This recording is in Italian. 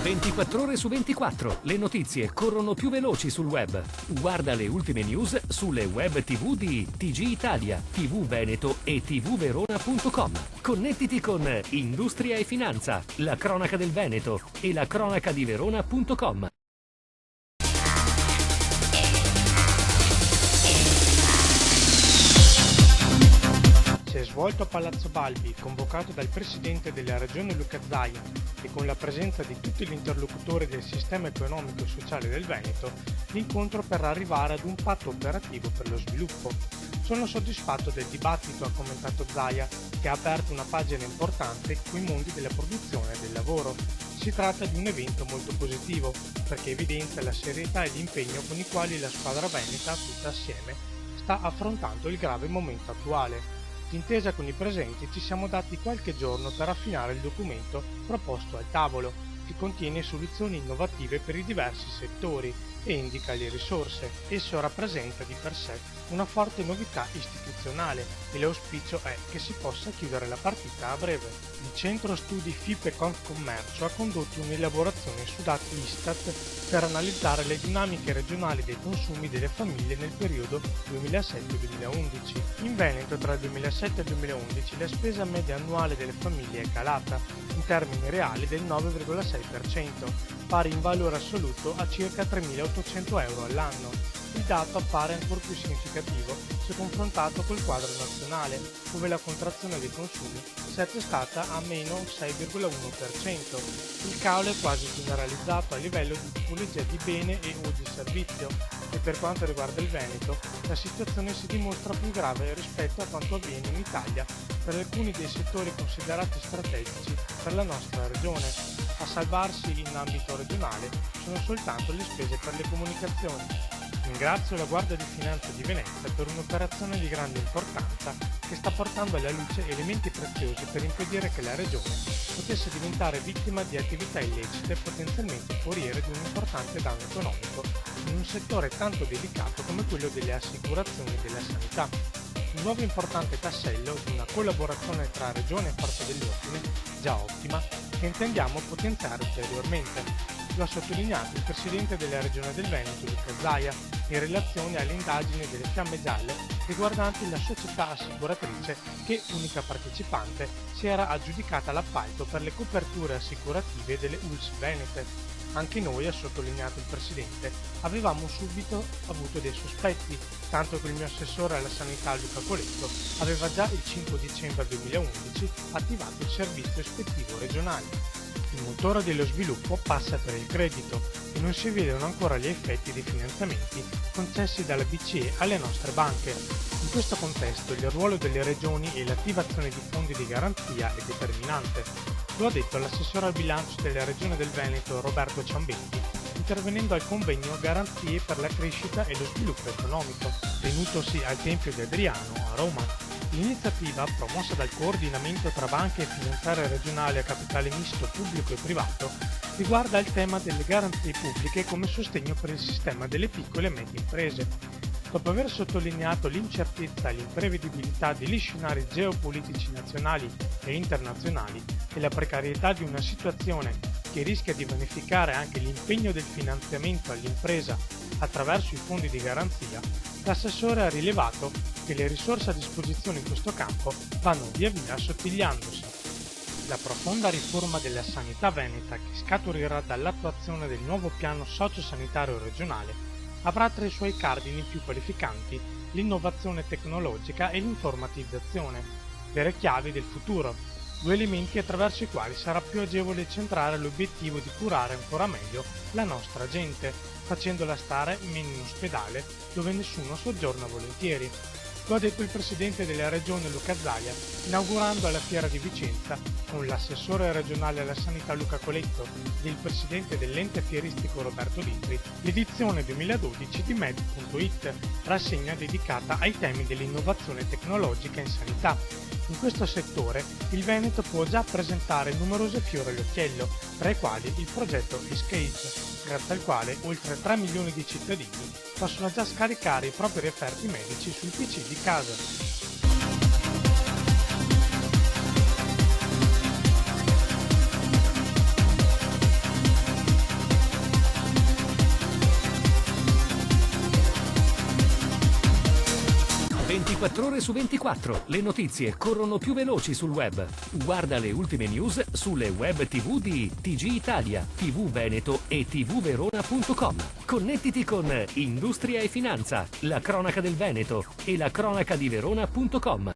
24 ore su 24, le notizie corrono più veloci sul web. Guarda le ultime news sulle web TV di TG Italia, TV Veneto e tvverona.com. Connettiti con Industria e Finanza, la cronaca del Veneto e la cronaca di Verona.com. Si è svolto a Palazzo Balbi, convocato dal presidente della regione Luca Zaia e con la presenza di tutti gli interlocutori del sistema economico e sociale del Veneto, l'incontro per arrivare ad un patto operativo per lo sviluppo. Sono soddisfatto del dibattito, ha commentato Zaia, che ha aperto una pagina importante con i mondi della produzione e del lavoro. Si tratta di un evento molto positivo, perché evidenzia la serietà e l'impegno con i quali la squadra veneta, tutta assieme, sta affrontando il grave momento attuale. D'intesa con i presenti ci siamo dati qualche giorno per affinare il documento proposto al tavolo, che contiene soluzioni innovative per i diversi settori e indica le risorse. Esso rappresenta di per sé una forte novità istituzionale e l'auspicio è che si possa chiudere la partita a breve. Il Centro Studi FIP e Confcommercio ha condotto un'elaborazione su dati Istat per analizzare le dinamiche regionali dei consumi delle famiglie nel periodo 2007-2011. In Veneto tra il 2007 e il 2011 la spesa media annuale delle famiglie è calata, in termini reali del 9,6%, pari in valore assoluto a circa 3.800 euro all'anno. Il dato appare ancora più significativo se confrontato col quadro nazionale, dove la contrazione dei consumi si è attestata a meno 6,1%. Il calo è quasi generalizzato a livello di tipologia di bene e o di servizio, e per quanto riguarda il Veneto, la situazione si dimostra più grave rispetto a quanto avviene in Italia per alcuni dei settori considerati strategici per la nostra regione. A salvarsi in ambito regionale sono soltanto le spese per le comunicazioni. Ringrazio la Guardia di Finanza di Venezia per un'operazione di grande importanza che sta portando alla luce elementi preziosi per impedire che la Regione potesse diventare vittima di attività illecite e potenzialmente foriere di un importante danno economico in un settore tanto delicato come quello delle assicurazioni e della sanità. Un nuovo importante tassello di una collaborazione tra Regione e Forze dell'Ordine, già ottima, che intendiamo potenziare ulteriormente. Lo ha sottolineato il presidente della Regione del Veneto, Luca Zaia, in relazione alle indagini delle Fiamme Gialle riguardanti la società assicuratrice che, unica partecipante, si era aggiudicata l'appalto per le coperture assicurative delle ULSS venete. Anche noi, ha sottolineato il presidente, avevamo subito avuto dei sospetti, tanto che il mio assessore alla sanità Luca Coletto aveva già il 5 dicembre 2011 attivato il servizio ispettivo regionale. Il motore dello sviluppo passa per il credito e non si vedono ancora gli effetti dei finanziamenti concessi dalla BCE alle nostre banche. In questo contesto il ruolo delle regioni e l'attivazione di fondi di garanzia è determinante. Lo ha detto l'assessore al bilancio della Regione del Veneto Roberto Ciambetti, intervenendo al convegno Garanzie per la crescita e lo sviluppo economico, tenutosi al Tempio di Adriano a Roma. L'iniziativa, promossa dal coordinamento tra banche e finanziarie regionali a capitale misto pubblico e privato, riguarda il tema delle garanzie pubbliche come sostegno per il sistema delle piccole e medie imprese. Dopo aver sottolineato l'incertezza e l'imprevedibilità degli scenari geopolitici nazionali e internazionali e la precarietà di una situazione che rischia di vanificare anche l'impegno del finanziamento all'impresa attraverso i fondi di garanzia, l'assessore ha rilevato che le risorse a disposizione in questo campo vanno via via assottigliandosi. La profonda riforma della sanità veneta che scaturirà dall'attuazione del nuovo piano sociosanitario regionale avrà tra i suoi cardini più qualificanti l'innovazione tecnologica e l'informatizzazione, vere chiavi del futuro, due elementi attraverso i quali sarà più agevole centrare l'obiettivo di curare ancora meglio la nostra gente, facendola stare meno in ospedale dove nessuno soggiorna volentieri. Lo ha detto il presidente della regione Luca Zaia, inaugurando alla Fiera di Vicenza, con l'assessore regionale alla sanità Luca Coletto e il presidente dell'ente fieristico Roberto Litri, l'edizione 2012 di Med.it, rassegna dedicata ai temi dell'innovazione tecnologica in sanità. In questo settore il Veneto può già presentare numerose fiore all'occhiello, tra i quali il progetto Escage, grazie al quale oltre 3 milioni di cittadini possono già scaricare i propri referti medici sul PC di casa. 24 ore su 24, le notizie corrono più veloci sul web. Guarda le ultime news sulle web TV di TG Italia, TV Veneto e tvverona.com. Connettiti con Industria e Finanza, la cronaca del Veneto e la cronaca di Verona.com.